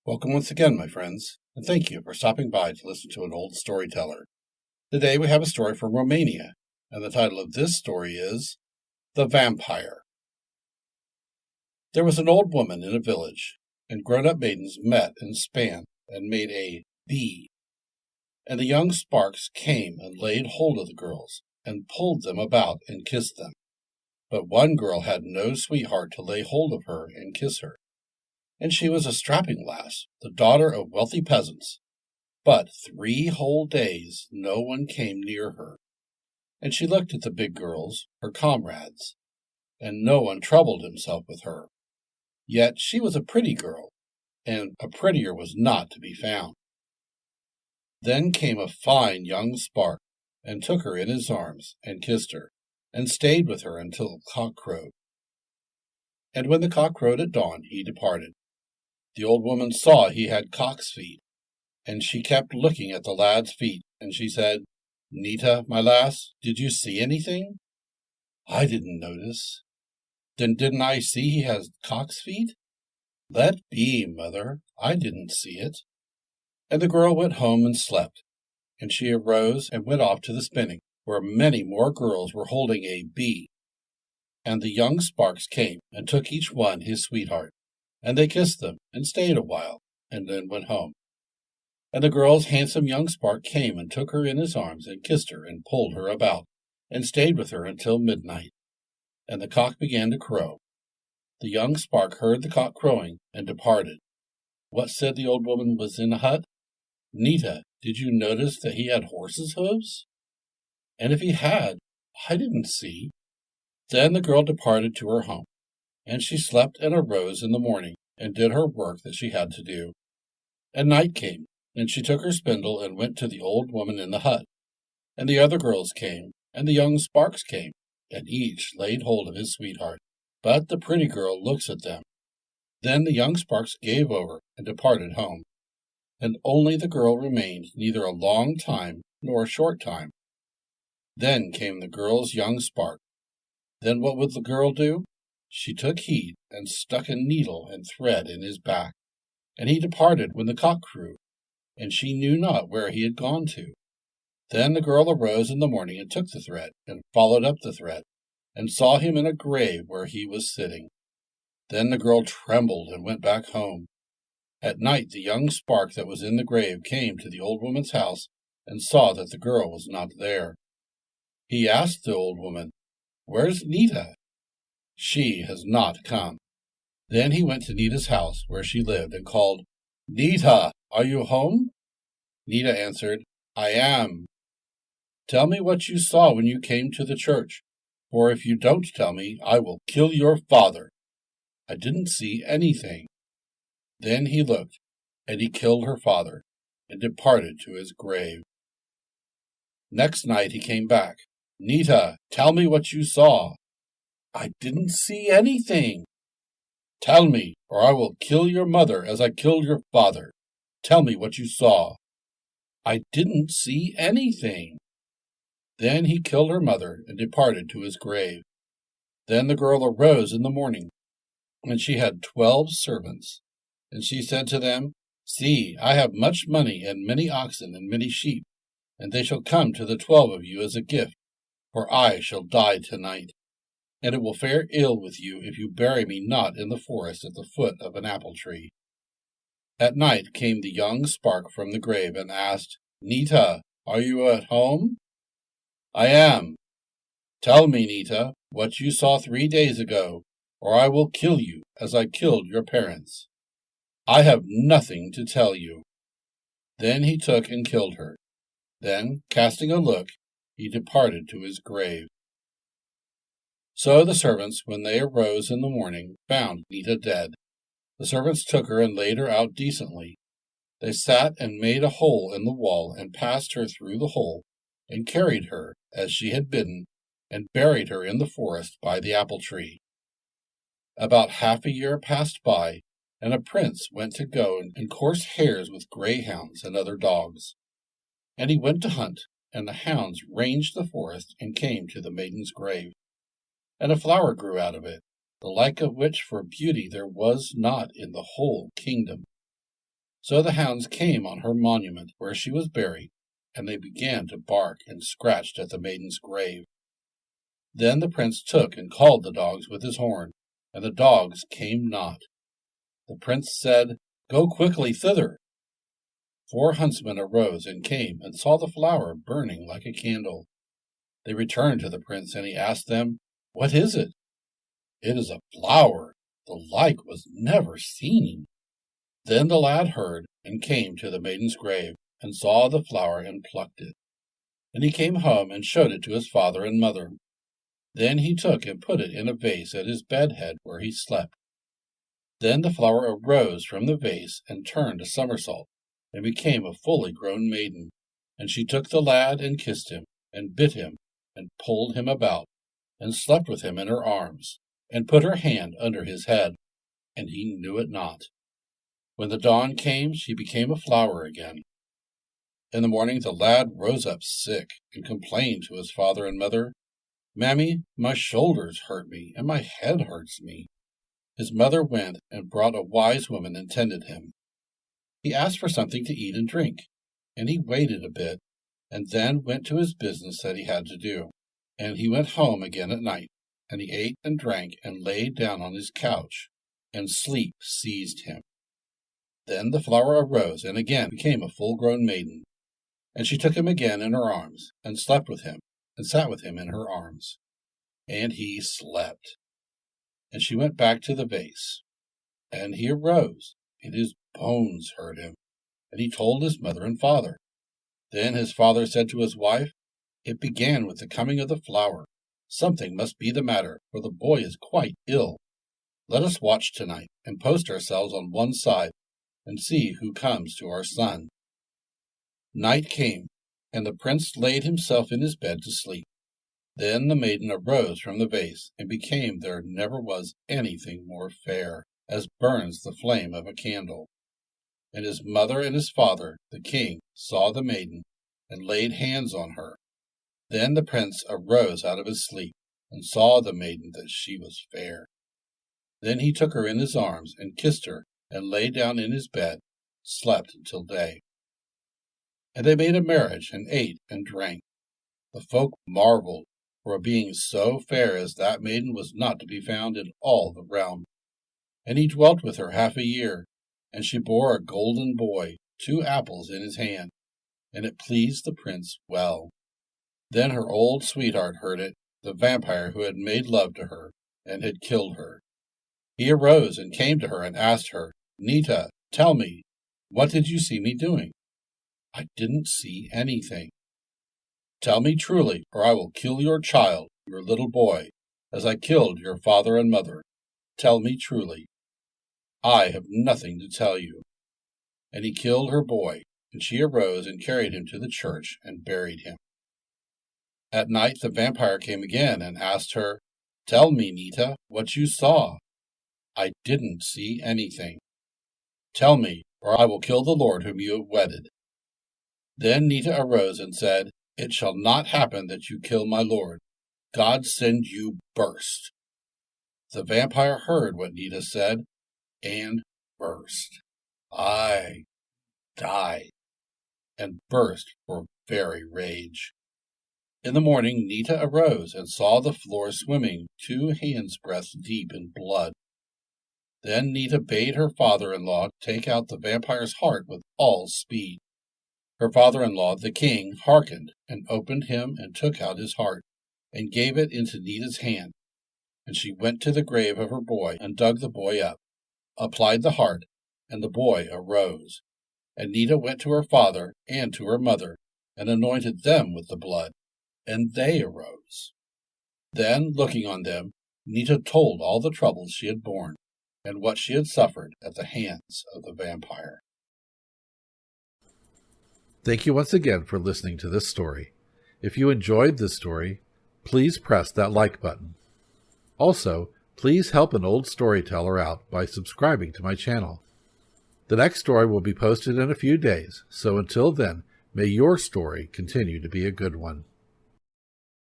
Welcome once again, my friends, and thank you for stopping by to listen to an old storyteller. Today we have a story from Romania, and the title of this story is The Vampire. There was an old woman in a village, and grown-up maidens met and span and made a bee. And the young sparks came and laid hold of the girls, and pulled them about and kissed them. But one girl had no sweetheart to lay hold of her and kiss her. And she was a strapping lass, the daughter of wealthy peasants. But 3 whole days no one came near her. And she looked at the big girls, her comrades, and no one troubled himself with her. Yet she was a pretty girl, and a prettier was not to be found. Then came a fine young spark, and took her in his arms, and kissed her, and stayed with her until the cock crowed. And when the cock crowed at dawn, he departed. The old woman saw he had cock's feet, and she kept looking at the lad's feet, and she said, "Nita, my lass, did you see anything?" "I didn't notice." "Then didn't I see he has cock's feet?" "Let be, mother, I didn't see it." And the girl went home and slept, and she arose and went off to the spinning, where many more girls were holding a bee. And the young sparks came and took each one his sweetheart. And they kissed them, and stayed a while, and then went home. And the girl's handsome young spark came and took her in his arms, and kissed her, and pulled her about, and stayed with her until midnight. And the cock began to crow. The young spark heard the cock crowing, and departed. What said the old woman was in the hut? "Nita, did you notice that he had horse's hooves?" And if he had, I didn't see. Then the girl departed to her home. And she slept and arose in the morning, and did her work that she had to do. And night came, and she took her spindle and went to the old woman in the hut. And the other girls came, and the young sparks came, and each laid hold of his sweetheart. But the pretty girl looks at them. Then the young sparks gave over, and departed home. And only the girl remained neither a long time nor a short time. Then came the girl's young spark. Then what would the girl do? She took heed, and stuck a needle and thread in his back. And he departed when the cock crew, and she knew not where he had gone to. Then the girl arose in the morning, and took the thread, and followed up the thread, and saw him in a grave where he was sitting. Then the girl trembled, and went back home. At night the young spark that was in the grave came to the old woman's house, and saw that the girl was not there. He asked the old woman, "Where's Nita?" "She has not come." Then he went to Nita's house, where she lived, and called, "Nita, are you home?" Nita answered, "I am." "Tell me what you saw when you came to the church, for if you don't tell me, I will kill your father." "I didn't see anything." Then he looked, and he killed her father, and departed to his grave. Next night he came back. "Nita, tell me what you saw." "I didn't see anything." "Tell me, or I will kill your mother as I killed your father. Tell me what you saw." "I didn't see anything." Then he killed her mother and departed to his grave. Then the girl arose in the morning, and she had 12 servants. And she said to them, "See, I have much money and many oxen and many sheep, and they shall come to the 12 of you as a gift, for I shall die tonight. And it will fare ill with you if you bury me not in the forest at the foot of an apple tree." At night came the young spark from the grave and asked, "Nita, are you at home?" "I am." "Tell me, Nita, what you saw 3 days ago, or I will kill you as I killed your parents." "I have nothing to tell you." Then he took and killed her. Then, casting a look, he departed to his grave. So the servants, when they arose in the morning, found Nita dead. The servants took her and laid her out decently. They sat and made a hole in the wall, and passed her through the hole, and carried her, as she had bidden, and buried her in the forest by the apple tree. About half a year passed by, and a prince went to go and course hares with greyhounds and other dogs. And he went to hunt, and the hounds ranged the forest, and came to the maiden's grave. And a flower grew out of it, the like of which for beauty there was not in the whole kingdom. So the hounds came on her monument where she was buried, and they began to bark and scratched at the maiden's grave. Then the prince took and called the dogs with his horn, and the dogs came not. The prince said, "Go quickly thither." 4 huntsmen arose and came and saw the flower burning like a candle. They returned to the prince, and he asked them, "What is it?" "It is a flower. The like was never seen." Then the lad heard and came to the maiden's grave, and saw the flower and plucked it. And he came home and showed it to his father and mother. Then he took and put it in a vase at his bedhead where he slept. Then the flower arose from the vase and turned a somersault, and became a fully grown maiden. And she took the lad and kissed him, and bit him, and pulled him about, and slept with him in her arms, and put her hand under his head, and he knew it not. When the dawn came, she became a flower again. In the morning the lad rose up sick, and complained to his father and mother, "Mammy, my shoulders hurt me, and my head hurts me." His mother went and brought a wise woman and tended him. He asked for something to eat and drink, and he waited a bit, and then went to his business that he had to do. And he went home again at night, and he ate and drank and lay down on his couch, and sleep seized him. Then the flower arose and again became a full-grown maiden, and she took him again in her arms, and slept with him, and sat with him in her arms. And he slept. And she went back to the vase. And he arose, and his bones hurt him, and he told his mother and father. Then his father said to his wife, "It began with the coming of the flower. Something must be the matter, for the boy is quite ill. Let us watch tonight, and post ourselves on one side, and see who comes to our son." Night came, and the prince laid himself in his bed to sleep. Then the maiden arose from the vase, and became there never was anything more fair, as burns the flame of a candle. And his mother and his father, the king, saw the maiden, and laid hands on her. Then the prince arose out of his sleep, and saw the maiden that she was fair. Then he took her in his arms, and kissed her, and lay down in his bed, slept until day. And they made a marriage, and ate and drank. The folk marveled, for a being so fair as that maiden was not to be found in all the realm. And he dwelt with her 1/2 a year, and she bore a golden boy, 2 apples in his hand, and it pleased the prince well. Then her old sweetheart heard it, the vampire who had made love to her, and had killed her. He arose and came to her and asked her, "Nita, tell me, what did you see me doing?" "I didn't see anything." "Tell me truly, or I will kill your child, your little boy, as I killed your father and mother. Tell me truly." "I have nothing to tell you." And he killed her boy, and she arose and carried him to the church and buried him. At night the vampire came again and asked her, "Tell me, Nita, what you saw." "I didn't see anything." "Tell me, or I will kill the lord whom you have wedded." Then Nita arose and said, "It shall not happen that you kill my lord. God send you burst." The vampire heard what Nita said, and burst. Aye, died, and burst for very rage. In the morning Nita arose and saw the floor swimming 2 hands' breadths deep in blood. Then Nita bade her father-in-law take out the vampire's heart with all speed. Her father-in-law, the king, hearkened, and opened him and took out his heart, and gave it into Nita's hand. And she went to the grave of her boy, and dug the boy up, applied the heart, and the boy arose. And Nita went to her father and to her mother, and anointed them with the blood, and they arose. Then, looking on them, Nita told all the troubles she had borne, and what she had suffered at the hands of the vampire. Thank you once again for listening to this story. If you enjoyed this story, please press that like button. Also, please help an old storyteller out by subscribing to my channel. The next story will be posted in a few days, so until then, may your story continue to be a good one.